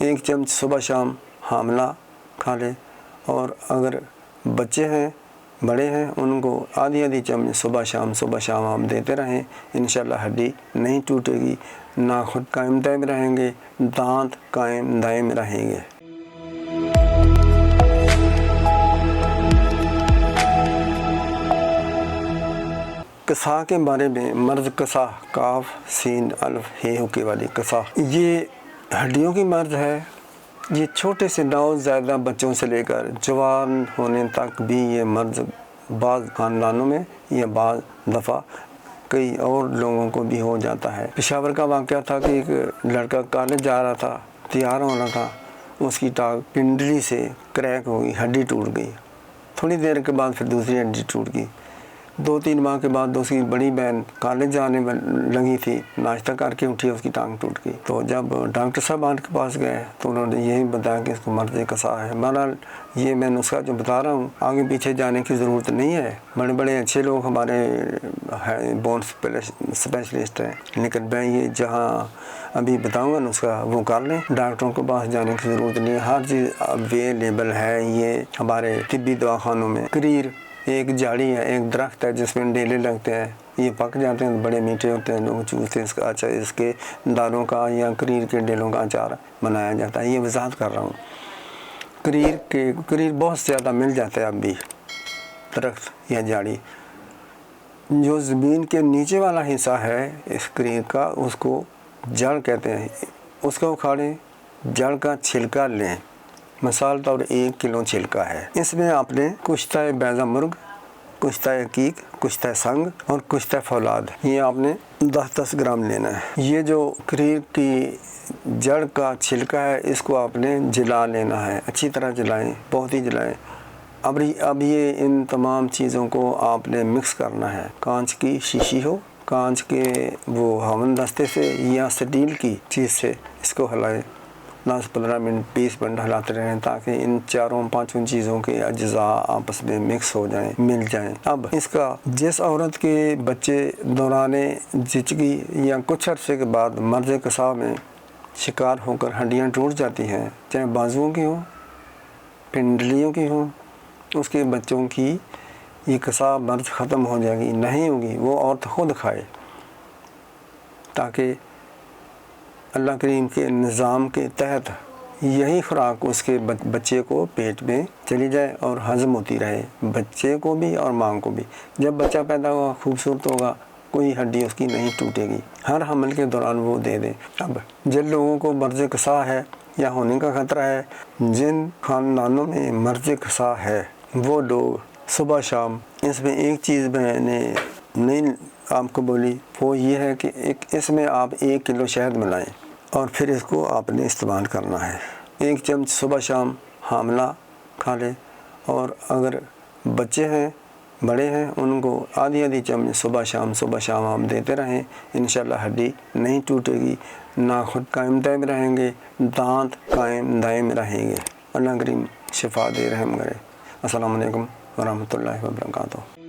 1 चम्मच सुबह शाम हामला खा ले, और अगर बच्चे हैं बड़े हैं उनको आधी चम्मच सुबह शाम आप देते रहें। इंशाल्लाह हड्डी नहीं टूटेगी, नाखून कायम दायम रहेंगे, दांत कायम दायम रहेंगे। कसा के बारे में, मर्ज कसा, काफ सीन अल्फ हे हुके वाली कसा, ये हड्डियों की मर्ज है। ये छोटे से नवज़ायदा बच्चों से लेकर जवान होने तक भी ये मर्ज बाज़ ख़ानदानों में या बाज़ दफ़ा कई और लोगों को भी हो जाता है। पेशावर का वाक़या था कि एक लड़का कॉलेज जा रहा था, तैयार होना था, उसकी टांग पिंडली से क्रैक हो गई, हड्डी टूट गई। थोड़ी देर के बाद फिर दूसरी हड्डी टूट गई। 2-3 माह के बाद उसकी बड़ी बहन कॉलेज जाने लगी थी, नाश्ता करके उठी, उसकी टांग टूट गई। तो जब डॉक्टर साहब के पास गए तो उन्होंने यही बताया कि इसको मर्ज़ कसा है। बहरहाल ये मैं नुस्खा जो बता रहा हूँ आगे पीछे जाने की ज़रूरत नहीं है। बड़े बड़े अच्छे लोग हमारे बोन स्पेशलिस्ट हैं, लेकिन मैं ये जहाँ अभी बताऊँगा नुस्खा वो कर लें, डॉक्टरों के पास जाने की ज़रूरत नहीं है। हर चीज़ अवेलेबल है ये हमारे तिब्बी दवाखानों में। करीर एक झाड़ी है, एक दरख्त है जिसमें डेले लगते हैं, ये पक जाते हैं, बड़े मीठे होते हैं, लोग चूसते हैं इसका। अच्छा, इसके दानों का या करीर के डेलों का अचार बनाया जाता है। ये वजाहत कर रहा हूँ। करीर बहुत ज़्यादा मिल जाता है अब भी, दरख्त या झाड़ी। जो ज़मीन के नीचे वाला हिस्सा है इस करीर का, उसको जड़ कहते हैं। उसको उखाड़ें, जड़ का छिलका लें, मिसाल तौर 1 किलो छिलका है। इसमें आपने कुश्ता बैज़ा मुर्ग, कुश्ता अकीक, कुश्ता संग और कुश्ता फौलाद, ये आपने 10-10 ग्राम लेना है। ये जो करीर की जड़ का छिलका है इसको आपने जला लेना है, अच्छी तरह जलाएं, बहुत ही जलाएं। अब ये इन तमाम चीज़ों को आपने मिक्स करना है। कांच की शीशी हो, कांच के वो हवन दस्ते से या स्टील की चीज़ से इसको हिलाएं। 10-15 मिनट 20 मिनट हिलाते रहें ताकि इन 4-5 चीज़ों के अज्जा आपस में मिक्स हो जाएं, मिल जाएं। अब इसका जिस औरत के बच्चे दौराने जिचगी या कुछ अरसे के बाद मर्ज़ कसा में शिकार होकर हड्डियां टूट जाती हैं, चाहे बाजुओं की हो, पिंडलियों की हो, उसके बच्चों की ये कसा मर्ज़ ख़त्म हो जाएगी। नहीं होगी वो औरत खुद खाए, ताकि अल्लाह करीम के निज़ाम के तहत यही खुराक उसके बच्चे को पेट में चली जाए और हज़म होती रहे, बच्चे को भी और माँ को भी। जब बच्चा पैदा होगा खूबसूरत होगा, कोई हड्डी उसकी नहीं टूटेगी, हर हमल के दौरान वो दे दे। अब जिन लोगों को मर्ज़ कसा है या होने का ख़तरा है, जिन ख़ानदानों में मर्ज़ कसा है, वो लोग सुबह शाम, इसमें एक चीज़ मैंने नहीं आपको बोली, वो ये है कि इसमें आप 1 किलो शहद मिलाएं और फिर इसको आपने इस्तेमाल करना है। 1 चम्मच सुबह शाम हामला खा ले, और अगर बच्चे हैं बड़े हैं उनको आधी चम्मच सुबह शाम आप देते रहें। इंशाल्लाह हड्डी नहीं टूटेगी, नाखून कायम दायम रहेंगे, दांत कायम दायम रहेंगे। अल्लाह करीम शिफा दे रहम करे। अस्सलाम वालेकुम वरहमतुल्लाहि वबरकातुहू।